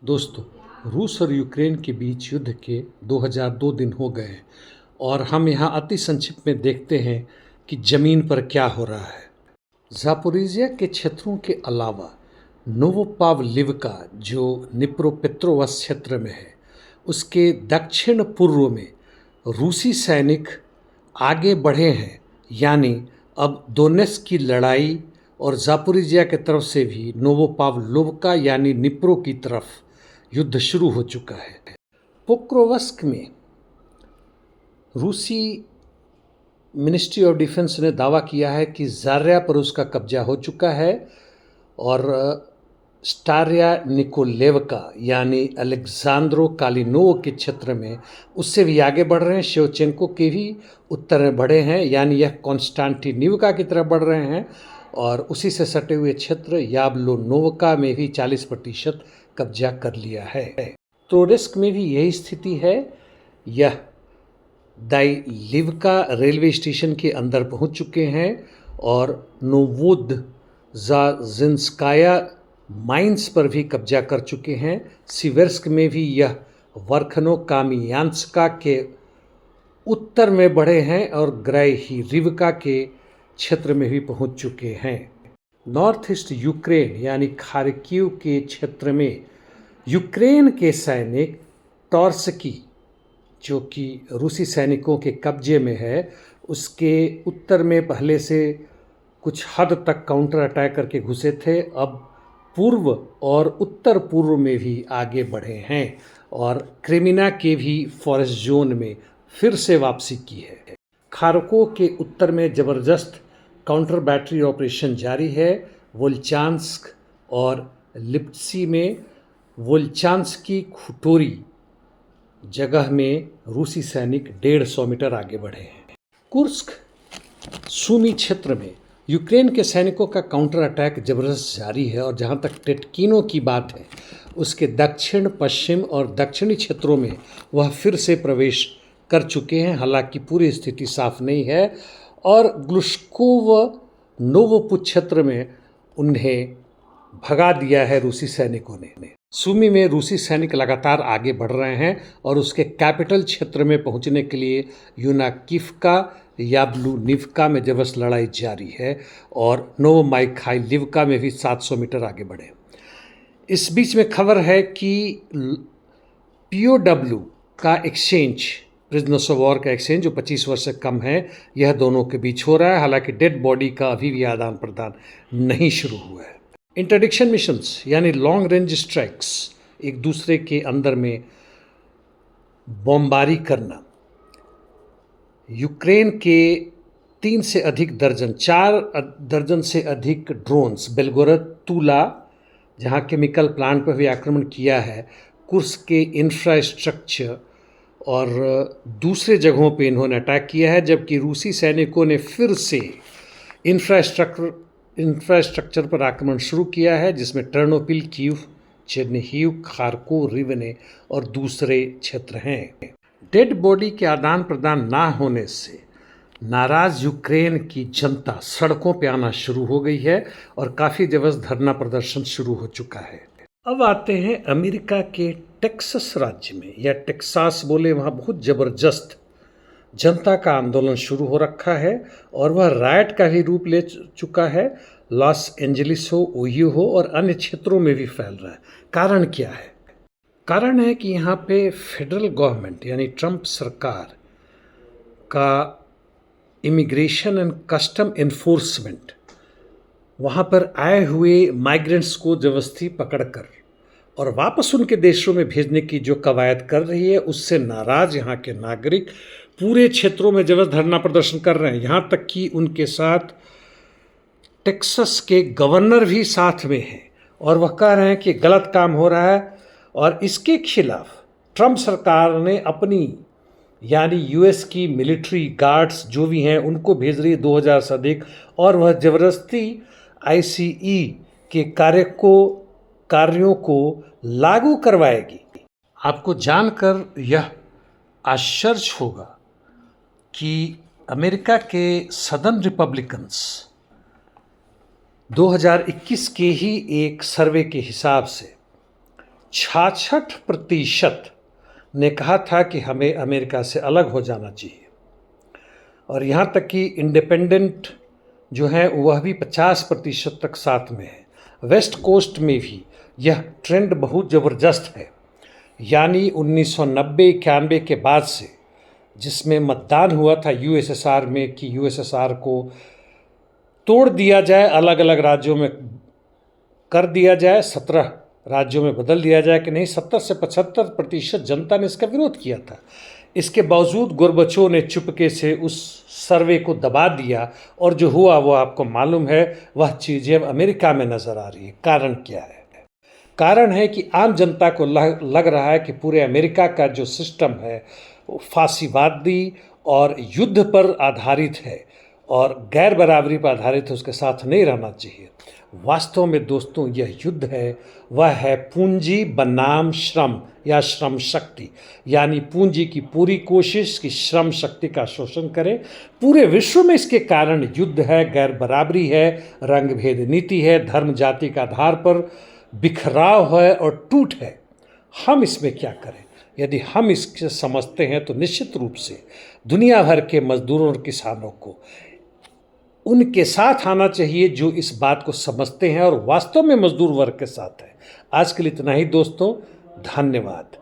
दोस्तों, रूस और यूक्रेन के बीच युद्ध के 2002 दिन हो गए हैं और हम यहाँ अति संक्षिप्त में देखते हैं कि ज़मीन पर क्या हो रहा है। ज़ापोरिज़िया के क्षेत्रों के अलावा नोवोपावलिवका, जो निप्रोपेट्रोवस्क क्षेत्र में है, उसके दक्षिण पूर्व में रूसी सैनिक आगे बढ़े हैं। यानी अब दोनेत्स्क की लड़ाई और ज़ापोरिज़िया की तरफ से भी नोवोपावलिवका यानी निप्रो की तरफ युद्ध शुरू हो चुका है। पोक्रोवस्क में रूसी मिनिस्ट्री ऑफ डिफेंस ने दावा किया है कि ज़ार्या पर उसका कब्जा हो चुका है और स्टारिया निकोलेवका यानी अलेक्सांद्रो कालिनोव के क्षेत्र में उससे भी आगे बढ़ रहे हैं। शेवचेंको के भी उत्तर में बढ़े हैं, यानी यह कॉन्स्टांटिनिवका की तरफ बढ़ रहे हैं और उसी से सटे हुए क्षेत्र याब्लोनोवका में भी 40% कब्जा कर लिया है। ट्रोडेस्क में भी यही स्थिति है। यह दाइलिवका रेलवे स्टेशन के अंदर पहुंच चुके हैं और नोवोदज़ाजिंस्काया माइंस पर भी कब्जा कर चुके हैं। सिवेर्स्क में भी यह वर्खनो कामियांस्का के उत्तर में बढ़े हैं और ग्राइहिरिवका के क्षेत्र में भी पहुंच चुके हैं। नॉर्थ ईस्ट यूक्रेन यानी खार्किव के क्षेत्र में यूक्रेन के सैनिक टॉर्स्की, जो कि रूसी सैनिकों के कब्जे में है, उसके उत्तर में पहले से कुछ हद तक काउंटर अटैक करके घुसे थे। अब पूर्व और उत्तर पूर्व में भी आगे बढ़े हैं और क्रिमिना के भी फॉरेस्ट जोन में फिर से वापसी की है। खार्कोव के उत्तर में ज़बरदस्त काउंटर बैटरी ऑपरेशन जारी है। वोल्चांस्क और लिप्सी में वोल्चांस्की खुटोरी जगह में रूसी सैनिक 150 मीटर आगे बढ़े हैं। कुर्स्क सूमी क्षेत्र में यूक्रेन के सैनिकों का काउंटर अटैक ज़बरदस्त जारी है और जहां तक टेटकिनो की बात है, उसके दक्षिण, पश्चिम और दक्षिणी क्षेत्रों में वह फिर से प्रवेश कर चुके हैं। हालांकि पूरी स्थिति साफ नहीं है और ग्लुश्कोव नोवोपुच क्षेत्र में उन्हें भगा दिया है रूसी सैनिकों ने। सूमी में रूसी सैनिक लगातार आगे बढ़ रहे हैं और उसके कैपिटल क्षेत्र में पहुंचने के लिए यूनाकिवका याब्लूनिवका में जबरदस्त लड़ाई जारी है और नोवोमाइखाइलिवका में भी 700 मीटर आगे बढ़े। इस बीच में खबर है कि पीओडब्ल्यू का एक्सचेंज, प्रिजनर्स ऑफ वॉर का एक्सचेंज, जो 25 वर्ष से कम है, यह दोनों के बीच हो रहा है। हालांकि डेड बॉडी का अभी भी आदान प्रदान नहीं शुरू हुआ है। इंटरडिक्शन मिशंस यानी लॉन्ग रेंज स्ट्राइक्स, एक दूसरे के अंदर में बमबारी करना। यूक्रेन के 3 से अधिक दर्जन, 4 दर्जन से अधिक ड्रोन्स बेलगोरद, तूला, जहां केमिकल प्लांट पर भी आक्रमण किया है, कुर्स्क के इंफ्रास्ट्रक्चर और दूसरे जगहों पे इन्होंने अटैक किया है। जबकि रूसी सैनिकों ने फिर से इंफ्रास्ट्रक्चर पर आक्रमण शुरू किया है, जिसमें टर्नोपिल, कीव, चेर्निहिव, खार्कोव, रिवने और दूसरे क्षेत्र हैं। डेड बॉडी के आदान प्रदान ना होने से नाराज यूक्रेन की जनता सड़कों पर आना शुरू हो गई है और काफ़ी जबरदस्त धरना प्रदर्शन शुरू हो चुका है। अब आते हैं अमेरिका के टेक्सास राज्य में, या टेक्सास बोले, वहाँ बहुत ज़बरदस्त जनता का आंदोलन शुरू हो रखा है और वह रायट का भी रूप ले चुका है। लॉस एंजलिस हो, ओहियो हो और अन्य क्षेत्रों में भी फैल रहा है। कारण क्या है? कारण है कि यहाँ पे फेडरल गवर्नमेंट यानी ट्रंप सरकार का इमिग्रेशन एंड कस्टम एनफोर्समेंट वहाँ पर आए हुए माइग्रेंट्स को जबरदस्ती पकड़कर और वापस उनके देशों में भेजने की जो कवायद कर रही है, उससे नाराज यहाँ के नागरिक पूरे क्षेत्रों में जबरदस्त धरना प्रदर्शन कर रहे हैं। यहाँ तक कि उनके साथ टेक्सास के गवर्नर भी साथ में हैं और वह कह रहे हैं कि गलत काम हो रहा है और इसके खिलाफ ट्रंप सरकार ने अपनी यानी यूएस की मिलिट्री गार्ड्स जो भी हैं उनको भेज रही है 2000 से अधिक, और वह ज़बरदस्ती आईसीई के कार्यों को लागू करवाएगी। आपको जानकर यह आश्चर्य होगा कि अमेरिका के सदर्न रिपब्लिकन्स 2021 के ही एक सर्वे के हिसाब से 66% ने कहा था कि हमें अमेरिका से अलग हो जाना चाहिए, और यहाँ तक कि इंडिपेंडेंट जो है वह भी 50% तक साथ में है। वेस्ट कोस्ट में भी यह ट्रेंड बहुत ज़बरदस्त है, यानी 1990-91 के बाद से, जिसमें मतदान हुआ था यूएसएसआर में कि यूएसएसआर को तोड़ दिया जाए, अलग अलग राज्यों में कर दिया जाए, 17 राज्यों में बदल दिया जाए कि नहीं, 70 से 75% जनता ने इसका विरोध किया था। इसके बावजूद गोरबचोव ने चुपके से उस सर्वे को दबा दिया, और जो हुआ वो आपको मालूम है। वह चीज़ें अब अमेरिका में नज़र आ रही है। कारण क्या है? कारण है कि आम जनता को लग रहा है कि पूरे अमेरिका का जो सिस्टम है वो फांसीवादी और युद्ध पर आधारित है और गैर बराबरी पर आधारित है, उसके साथ नहीं रहना चाहिए। वास्तव में दोस्तों, यह युद्ध है, वह है पूंजी बनाम श्रम या श्रम शक्ति, यानी पूंजी की पूरी कोशिश कि श्रम शक्ति का शोषण करे। पूरे विश्व में इसके कारण युद्ध है, गैर बराबरी है, रंग भेद नीति है, धर्म जाति के आधार पर बिखराव है और टूट है। हम इसमें क्या करें? यदि हम इससे समझते हैं तो निश्चित रूप से दुनिया भर के मजदूरों और किसानों को उनके साथ आना चाहिए जो इस बात को समझते हैं और वास्तव में मजदूर वर्ग के साथ है। आज के लिए इतना ही दोस्तों, धन्यवाद।